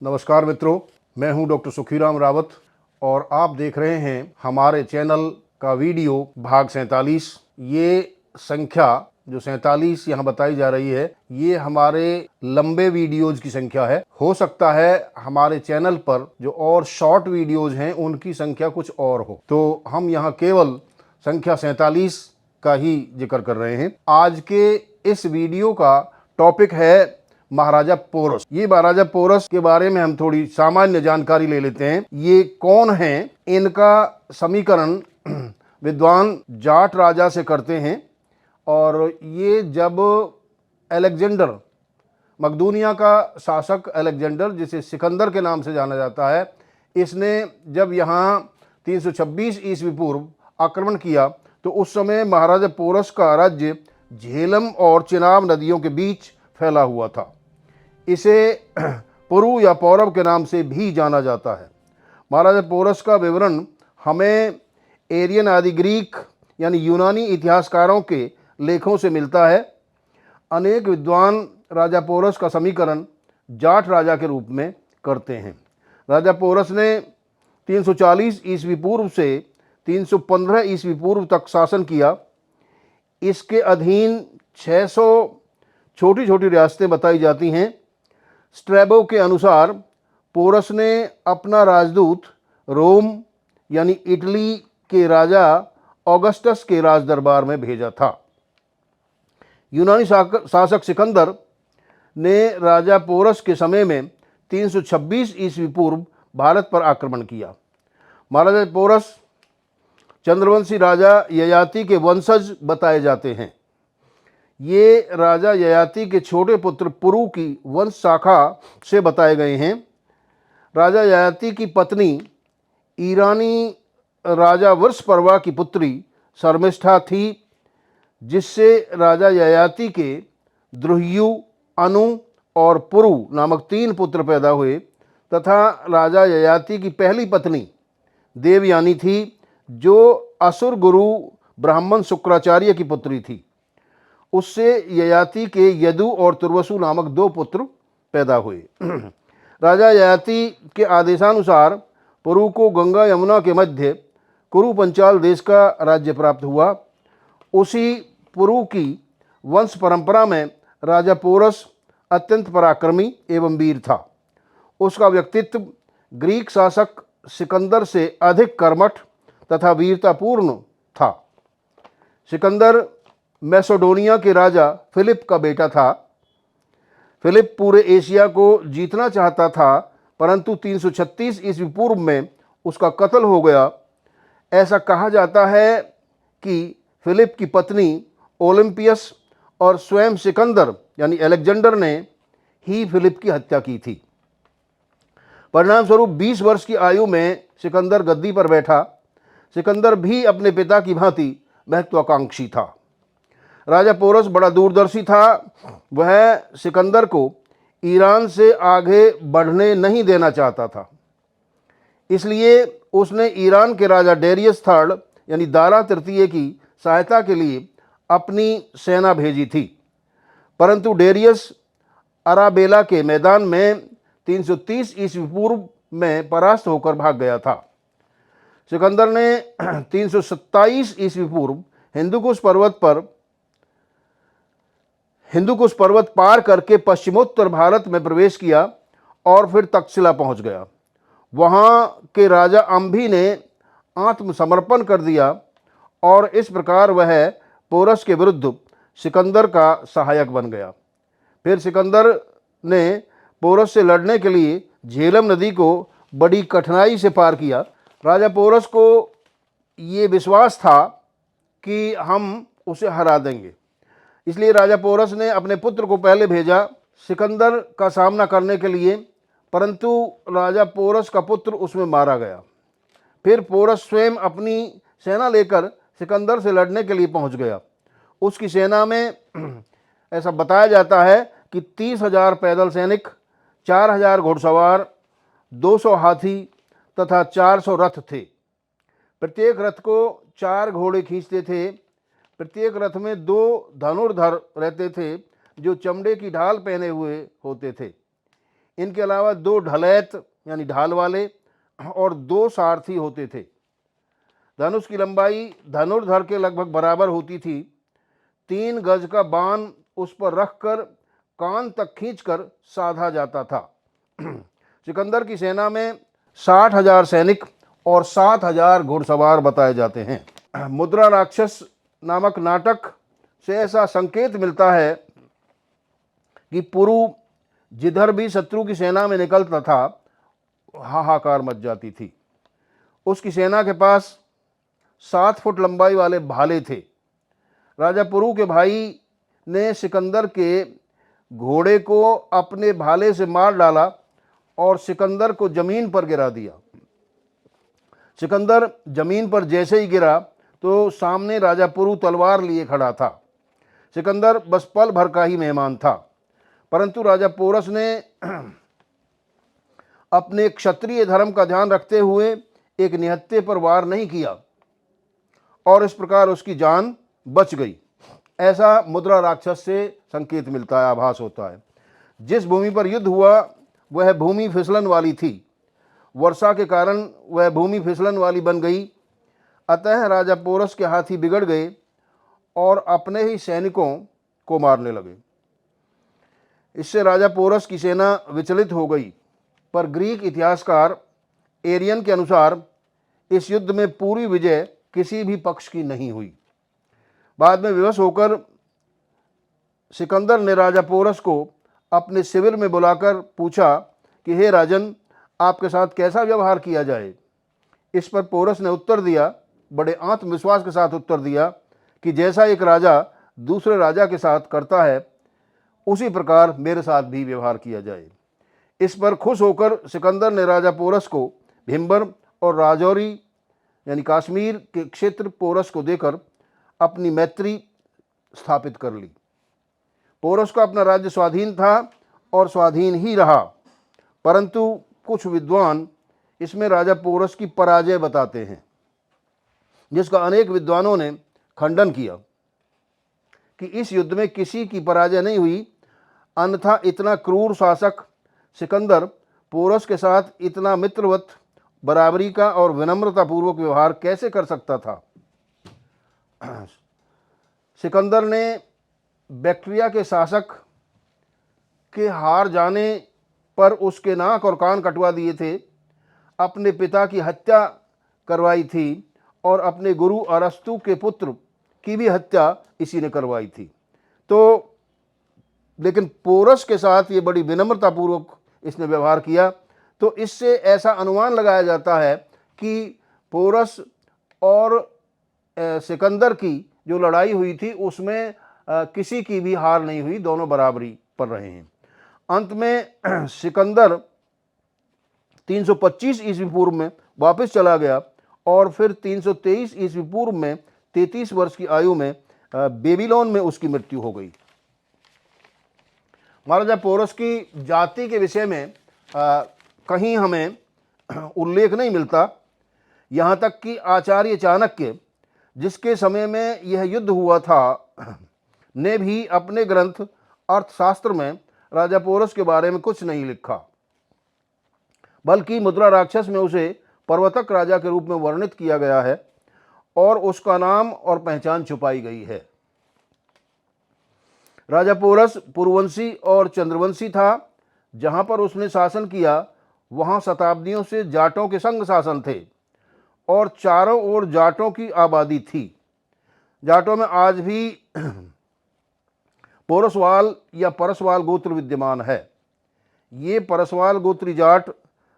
नमस्कार मित्रों, मैं हूं डॉक्टर सुखीराम रावत और आप देख रहे हैं हमारे चैनल का वीडियो भाग 47। ये संख्या जो 47 यहाँ बताई जा रही है, ये हमारे लंबे वीडियोज की संख्या है। हो सकता है हमारे चैनल पर जो और शॉर्ट वीडियोज हैं उनकी संख्या कुछ और हो, तो हम यहाँ केवल संख्या 47 का ही जिक्र कर रहे हैं। आज के इस वीडियो का टॉपिक है महाराजा पोरस। ये महाराजा पोरस के बारे में हम थोड़ी सामान्य जानकारी ले लेते हैं। ये कौन हैं? इनका समीकरण विद्वान जाट राजा से करते हैं और ये जब अलेक्जेंडर, मकदूनिया का शासक अलेक्जेंडर, जिसे सिकंदर के नाम से जाना जाता है, इसने जब यहाँ 326 ईस्वी पूर्व आक्रमण किया तो उस समय महाराजा पोरस का राज्य झेलम और चिनाब नदियों के बीच फैला हुआ था। इसे पुरु या पौरव के नाम से भी जाना जाता है। महाराजा पोरस का विवरण हमें एरियन आदि ग्रीक यानी यूनानी इतिहासकारों के लेखों से मिलता है। अनेक विद्वान राजा पोरस का समीकरण जाट राजा के रूप में करते हैं। राजा पोरस ने 340 ईस्वी पूर्व से 315 ईस्वी पूर्व तक शासन किया। इसके अधीन 600 छोटी छोटी रियासतें बताई जाती हैं। स्ट्रैबो के अनुसार पोरस ने अपना राजदूत रोम यानी इटली के राजा ऑगस्टस के राज दरबार में भेजा था। यूनानी शासक सिकंदर ने राजा पोरस के समय में 326 ईस्वी पूर्व भारत पर आक्रमण किया। महाराजा पोरस चंद्रवंशी राजा ययाति के वंशज बताए जाते हैं। ये राजा ययाति के छोटे पुत्र पुरु की वंश शाखा से बताए गए हैं। राजा ययाति की पत्नी ईरानी राजा वृषपर्वा की पुत्री शर्मिष्ठा थी, जिससे राजा ययाति के द्रुह्यु, अनु और पुरु नामक 3 पुत्र पैदा हुए तथा राजा ययाति की पहली पत्नी देवयानी थी, जो असुर गुरु ब्राह्मण शुक्राचार्य की पुत्री थी। उससे ययाति के यदु और तुर्वसु नामक 2 पुत्र पैदा हुए। राजा ययाति के आदेशानुसार पुरु को गंगा यमुना के मध्य कुरु पंचाल देश का राज्य प्राप्त हुआ। उसी पुरु की वंश परंपरा में राजा पोरस अत्यंत पराक्रमी एवं वीर था। उसका व्यक्तित्व ग्रीक शासक सिकंदर से अधिक कर्मठ तथा वीरतापूर्ण था। सिकंदर मैसेडोनिया के राजा फिलिप का बेटा था। फिलिप पूरे एशिया को जीतना चाहता था, परंतु 336 ईस्वी पूर्व में उसका कत्ल हो गया। ऐसा कहा जाता है कि फिलिप की पत्नी ओलंपियस और स्वयं सिकंदर यानी अलेक्जेंडर ने ही फिलिप की हत्या की थी। परिणाम स्वरूप 20 वर्ष की आयु में सिकंदर गद्दी पर बैठा। सिकंदर भी अपने पिता की भांति महत्वाकांक्षी था। राजा पोरस बड़ा दूरदर्शी था। वह सिकंदर को ईरान से आगे बढ़ने नहीं देना चाहता था। इसलिए उसने ईरान के राजा डेरियस III यानी दारा तृतीय की सहायता के लिए अपनी सेना भेजी थी, परंतु डेरियस अराबेला के मैदान में 330 ईस्वी पूर्व में परास्त होकर भाग गया था। सिकंदर ने 327 ईस्वी पूर्व हिंदुकुश पर्वत पार करके पश्चिमोत्तर भारत में प्रवेश किया और फिर तक्षशिला पहुंच गया। वहां के राजा अंभी ने आत्मसमर्पण कर दिया और इस प्रकार वह पोरस के विरुद्ध सिकंदर का सहायक बन गया। फिर सिकंदर ने पोरस से लड़ने के लिए झेलम नदी को बड़ी कठिनाई से पार किया। राजा पोरस को ये विश्वास था कि हम उसे हरा देंगे, इसलिए राजा पोरस ने अपने पुत्र को पहले भेजा सिकंदर का सामना करने के लिए, परंतु राजा पोरस का पुत्र उसमें मारा गया। फिर पोरस स्वयं अपनी सेना लेकर सिकंदर से लड़ने के लिए पहुंच गया। उसकी सेना में ऐसा बताया जाता है कि 30,000 पैदल सैनिक, 4,000 घुड़सवार, 200 हाथी तथा 400 रथ थे। प्रत्येक रथ को 4 घोड़े खींचते थे। प्रत्येक रथ में 2 धनुर्धर रहते थे जो चमड़े की ढाल पहने हुए होते थे। इनके अलावा 2 ढलैत यानी ढाल वाले और 2 सारथी होते थे। धनुष की लंबाई धनुर्धर के लगभग बराबर होती थी। 3 गज का बाण उस पर रखकर कान तक खींचकर साधा जाता था। सिकंदर की सेना में 60,000 सैनिक और 7,000 घुड़सवार बताए जाते हैं। मुद्रा राक्षस नामक नाटक से ऐसा संकेत मिलता है कि पुरु जिधर भी शत्रु की सेना में निकलता था हाहाकार मच जाती थी। उसकी सेना के पास 7 फुट लंबाई वाले भाले थे। राजा पुरु के भाई ने सिकंदर के घोड़े को अपने भाले से मार डाला और सिकंदर को जमीन पर गिरा दिया। सिकंदर जमीन पर जैसे ही गिरा तो सामने राजा पुरु तलवार लिए खड़ा था। सिकंदर बस पल भर का ही मेहमान था, परंतु राजा पोरस ने अपने क्षत्रिय धर्म का ध्यान रखते हुए एक निहत्थे पर वार नहीं किया और इस प्रकार उसकी जान बच गई। ऐसा मुद्रा राक्षस से संकेत मिलता है, आभास होता है। जिस भूमि पर युद्ध हुआ वह भूमि फिसलन वाली थी। वर्षा के कारण वह भूमि फिसलन वाली बन गई, अतः राजा पोरस के हाथी बिगड़ गए और अपने ही सैनिकों को मारने लगे। इससे राजा पोरस की सेना विचलित हो गई, पर ग्रीक इतिहासकार एरियन के अनुसार इस युद्ध में पूरी विजय किसी भी पक्ष की नहीं हुई। बाद में विवश होकर सिकंदर ने राजा पोरस को अपने शिविर में बुलाकर पूछा कि हे राजन, आपके साथ कैसा व्यवहार किया जाए। इस पर पोरस ने उत्तर दिया, बड़े आत्मविश्वास के साथ उत्तर दिया कि जैसा एक राजा दूसरे राजा के साथ करता है उसी प्रकार मेरे साथ भी व्यवहार किया जाए। इस पर खुश होकर सिकंदर ने राजा पोरस को भिम्बर और राजौरी यानी कश्मीर के क्षेत्र पोरस को देकर अपनी मैत्री स्थापित कर ली। पोरस का अपना राज्य स्वाधीन था और स्वाधीन ही रहा, परंतु कुछ विद्वान इसमें राजा पोरस की पराजय बताते हैं, जिसका अनेक विद्वानों ने खंडन किया कि इस युद्ध में किसी की पराजय नहीं हुई, अन्यथा इतना क्रूर शासक सिकंदर पोरस के साथ इतना मित्रवत बराबरी का और विनम्रतापूर्वक व्यवहार कैसे कर सकता था। सिकंदर ने बैक्ट्रिया के शासक के हार जाने पर उसके नाक और कान कटवा दिए थे, अपने पिता की हत्या करवाई थी और अपने गुरु अरस्तु के पुत्र की भी हत्या इसी ने करवाई थी। तो लेकिन पोरस के साथ ये बड़ी विनम्रतापूर्वक इसने व्यवहार किया। तो इससे ऐसा अनुमान लगाया जाता है कि पोरस और सिकंदर की जो लड़ाई हुई थी उसमें किसी की भी हार नहीं हुई, दोनों बराबरी पर रहे हैं। अंत में सिकंदर 325 ईस्वी पूर्व में वापस चला गया और फिर 323 ईस्वी पूर्व में 33 वर्ष की आयु में बेबीलोन में उसकी मृत्यु हो गई। महाराजा पोरस की जाति के विषय में कहीं हमें उल्लेख नहीं मिलता। यहाँ तक कि आचार्य चाणक्य, जिसके समय में यह युद्ध हुआ था, ने भी अपने ग्रंथ अर्थशास्त्र में राजा पोरस के बारे में कुछ नहीं लिखा, बल्कि मुद्रा राक्षस में उसे पर्वतक राजा के रूप में वर्णित किया गया है और उसका नाम और पहचान छुपाई गई है। राजा पोरस पुरुवंशी और चंद्रवंशी था। जहाँ पर उसने शासन किया वहाँ शताब्दियों से जाटों के संग शासन थे और चारों ओर जाटों की आबादी थी। जाटों में आज भी पोरसवाल या परसवाल गोत्र विद्यमान है। ये परसवाल गोत्री जाट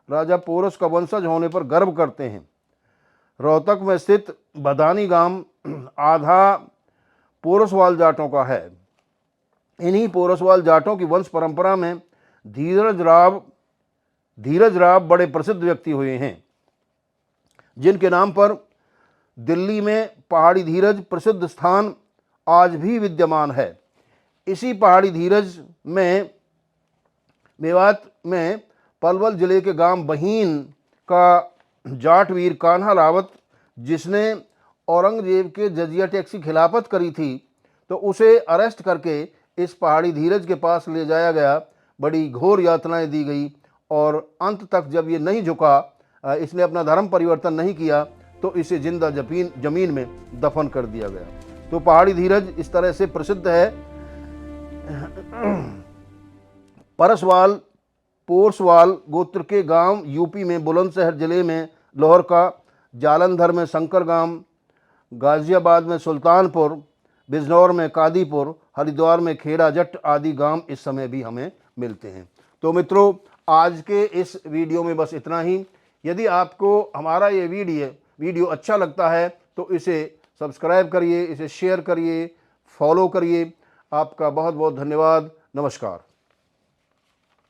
राजा पोरस का वंशज होने पर गर्व करते हैं। रोहतक में स्थित बदानी गांव आधा पोरसवाल जाटों का है। इन्हीं पोरसवाल जाटों की वंश परंपरा में धीरज राव बड़े प्रसिद्ध व्यक्ति हुए हैं, जिनके नाम पर दिल्ली में पहाड़ी धीरज प्रसिद्ध स्थान आज भी विद्यमान है। इसी पहाड़ी धीरज में मेवात में पलवल जिले के गांव बहीन का जाटवीर कान्हा रावत, जिसने औरंगजेब के जजिया टैक्स की खिलाफत करी थी, तो उसे अरेस्ट करके इस पहाड़ी धीरज के पास ले जाया गया। बड़ी घोर यातनाएं दी गई और अंत तक जब ये नहीं झुका, इसने अपना धर्म परिवर्तन नहीं किया, तो इसे जिंदा जमीन में दफन कर दिया गया। तो पहाड़ी धीरज इस तरह से प्रसिद्ध है। परसवाल पोरसवाल गोत्र के गांव यूपी में बुलंदशहर जिले में लाहौर का, जालंधर में शंकर गांव, गाजियाबाद में सुल्तानपुर, बिजनौर में कादीपुर, हरिद्वार में खेड़ा जट आदि गांव इस समय भी हमें मिलते हैं। तो मित्रों, आज के इस वीडियो में बस इतना ही। यदि आपको हमारा ये वीडियो अच्छा लगता है तो इसे सब्सक्राइब करिए, इसे शेयर करिए, फॉलो करिए। आपका बहुत बहुत धन्यवाद। नमस्कार।